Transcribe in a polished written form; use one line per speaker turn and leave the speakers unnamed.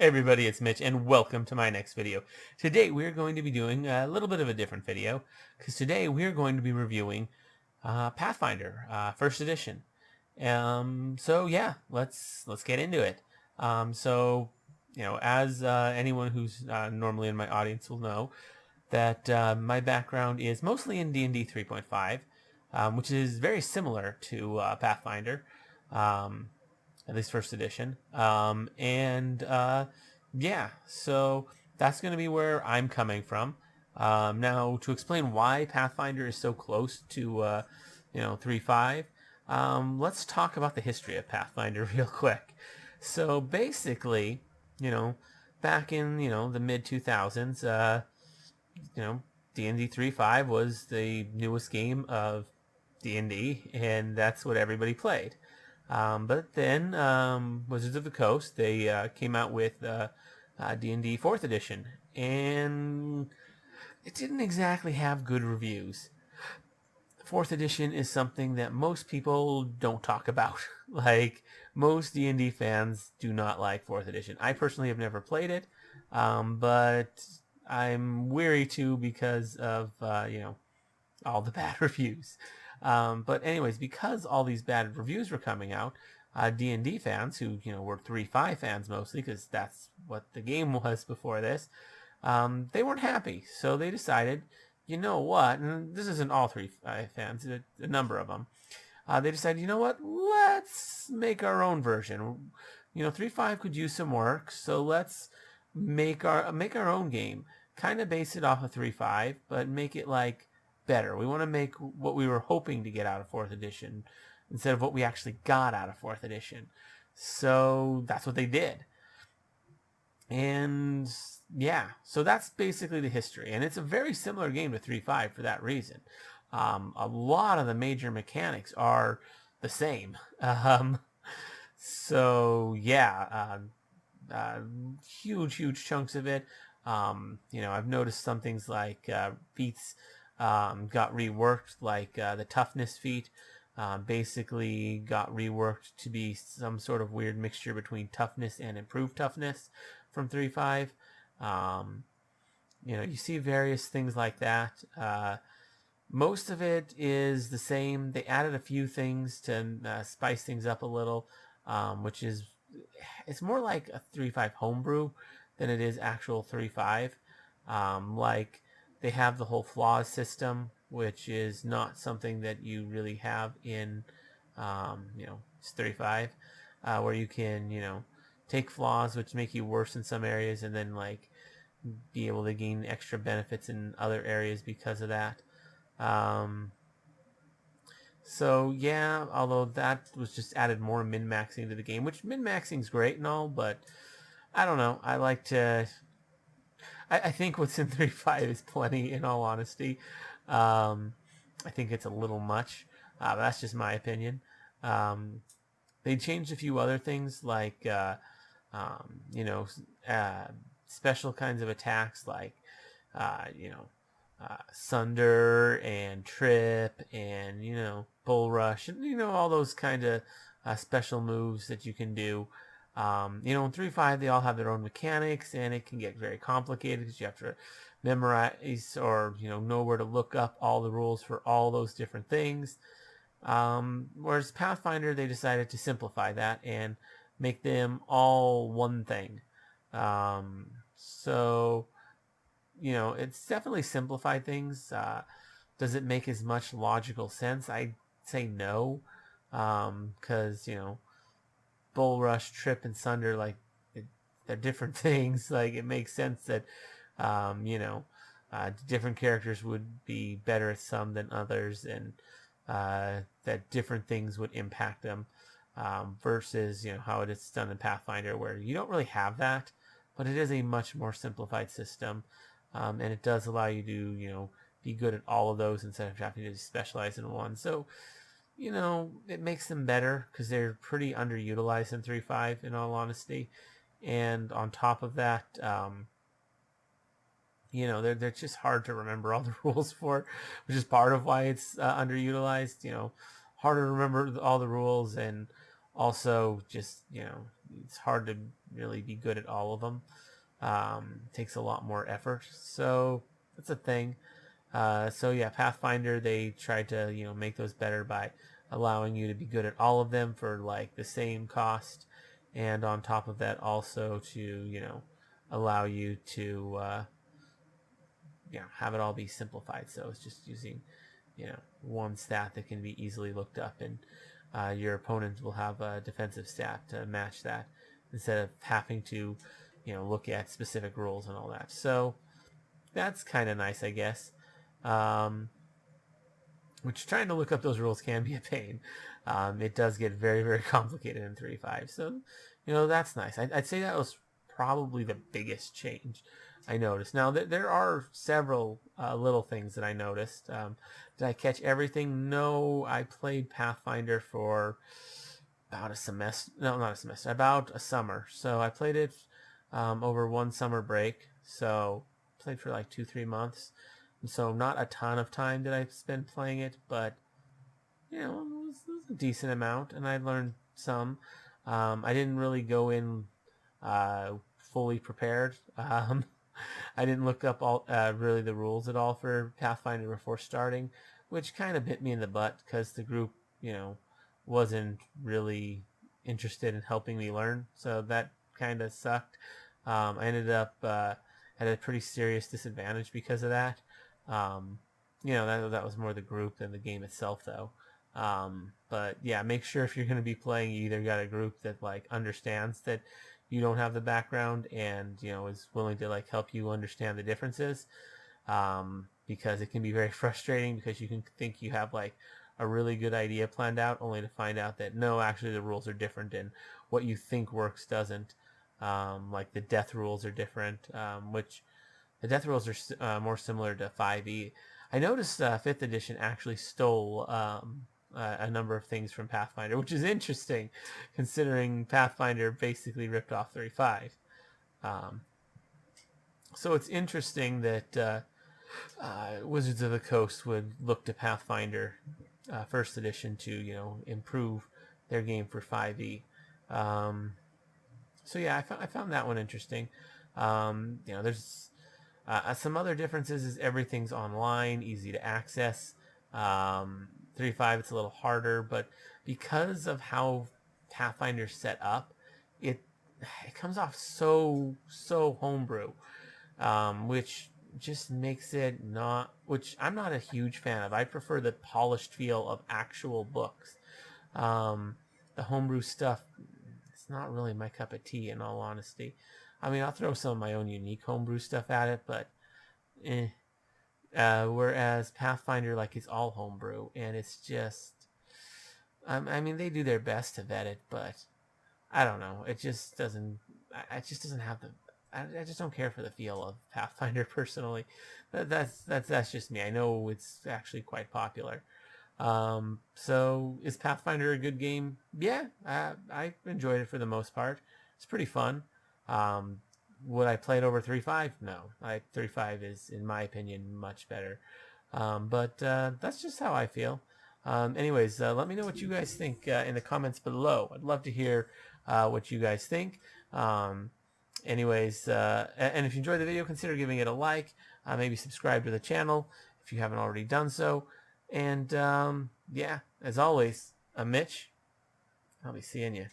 Hey everybody, it's Mitch and welcome to my next video. Today we're going to be doing a little bit of a different video because today we're going to be reviewing Pathfinder, first edition. So yeah, let's get into it. As anyone who's normally in my audience will know, that my background is mostly in D&D 3.5, which is very similar to Pathfinder. Um, at least first edition. Yeah, so that's going to be where I'm coming from. Now, to explain why Pathfinder is so close to, 3.5, let's talk about the history of Pathfinder real quick. So basically, you know, back in, the mid 2000s, you know, D&D 3.5 was the newest game of D&D, and that's what everybody played. But then Wizards of the Coast, they came out with D&D 4th edition, and it didn't exactly have good reviews. 4th edition is something that most people don't talk about. Like, most D&D fans do not like 4th edition. I personally have never played it, but I'm weary too because of, all the bad reviews. But anyways, because all these bad reviews were coming out, D&D fans who were 3.5 fans mostly, because that's what the game was before this, they weren't happy. So they decided, you know what? And this isn't all 3.5 fans, a number of them. They decided, you know what? Let's make our own version. 3.5 could use some work, so let's make our own game. Kind of base it off of 3.5, but make it like better. We want to make what we were hoping to get out of 4th edition instead of what we actually got out of 4th edition. So that's what they did. And yeah, so that's basically the history. And it's a very similar game to 3.5 for that reason. A lot of the major mechanics are the same. So yeah, huge chunks of it. I've noticed some things like feats got reworked, like the toughness feat basically got reworked to be some sort of weird mixture between toughness and improved toughness from 3.5. You see various things like that. Most of it is the same. They added a few things to spice things up a little, which is, it's more like a 3.5 homebrew than it is actual 3.5. Like, they have the whole flaws system, which is not something that you really have in, 3.5, where you can, take flaws which make you worse in some areas and then, like, be able to gain extra benefits in other areas because of that. So yeah, although that was just added more min-maxing to the game, which min-maxing is great and all, but I don't know. I like to. I think what's in 3.5 is plenty, in all honesty. I think it's a little much. But that's just my opinion. They changed a few other things, like um, you know, uh, special kinds of attacks, like Sunder and Trip and Bull Rush and all those kind of special moves that you can do. In 3.5 they all have their own mechanics, and it can get very complicated because you have to memorize or know where to look up all the rules for all those different things. Whereas Pathfinder, they decided to simplify that and make them all one thing. So it's definitely simplified things. Does it make as much logical sense? I'd say no, because Bull Rush, Trip, and Sunder, like, they're different things. Like, it makes sense that different characters would be better at some than others, and that different things would impact them, versus how it is done in Pathfinder, where you don't really have that, but it is a much more simplified system, and it does allow you to be good at all of those instead of having to specialize in one. So it makes them better because they're pretty underutilized in 3.5, in all honesty. And on top of that, they're just hard to remember all the rules for, which is part of why it's underutilized. Hard to remember all the rules, and also just it's hard to really be good at all of them. Takes a lot more effort, so that's a thing. So yeah, Pathfinder, they tried to make those better by allowing you to be good at all of them for like the same cost, and on top of that also to allow you to have it all be simplified. So it's just using one stat that can be easily looked up, and your opponent will have a defensive stat to match that instead of having to look at specific rules and all that. So that's kind of nice, I guess. Um, which trying to look up those rules can be a pain. It does get very, very complicated in 3.5. So, that's nice. I'd say that was probably the biggest change I noticed. Now, there are several little things that I noticed. Did I catch everything? No, I played Pathfinder for about a semester. No, not a semester. About a summer. So I played it over one summer break. So played for like 2-3 months. And so not a ton of time did I spend playing it, but it was a decent amount, and I learned some. I didn't really go in fully prepared. I didn't look up all really the rules at all for Pathfinder before starting, which kind of bit me in the butt because the group, wasn't really interested in helping me learn. So that kind of sucked. I ended up at a pretty serious disadvantage because of that. Um, that was more the group than the game itself, though. But yeah, make sure if you're going to be playing, you either got a group that like understands that you don't have the background and is willing to like help you understand the differences, because it can be very frustrating because you can think you have like a really good idea planned out only to find out that no, actually the rules are different and what you think works doesn't. Like the death rules are different, which the death rules are more similar to 5e. I noticed 5th edition actually stole a number of things from Pathfinder, which is interesting considering Pathfinder basically ripped off 3.5. So it's interesting that Wizards of the Coast would look to Pathfinder 1st edition to improve their game for 5e. So yeah, I found that one interesting. There's some other differences is everything's online, easy to access. 3.5 it's a little harder, but because of how Pathfinder's set up, it comes off so homebrew, which just makes it not. Which I'm not a huge fan of. I prefer the polished feel of actual books. The homebrew stuff, it's not really my cup of tea, in all honesty. I mean, I'll throw some of my own unique homebrew stuff at it, but whereas Pathfinder, like, is all homebrew, and it's just, I mean, they do their best to vet it, but I don't know. It just doesn't. It just doesn't have the. I just don't care for the feel of Pathfinder personally. That's just me. I know it's actually quite popular. So is Pathfinder a good game? Yeah, I enjoyed it for the most part. It's pretty fun. Would I play it over 3.5? No. 3.5 is, in my opinion, much better. But that's just how I feel. Anyways, let me know what you guys think in the comments below. I'd love to hear what you guys think. Anyways, and if you enjoyed the video, consider giving it a like. Maybe subscribe to the channel if you haven't already done so. And yeah, as always, I'm Mitch. I'll be seeing you.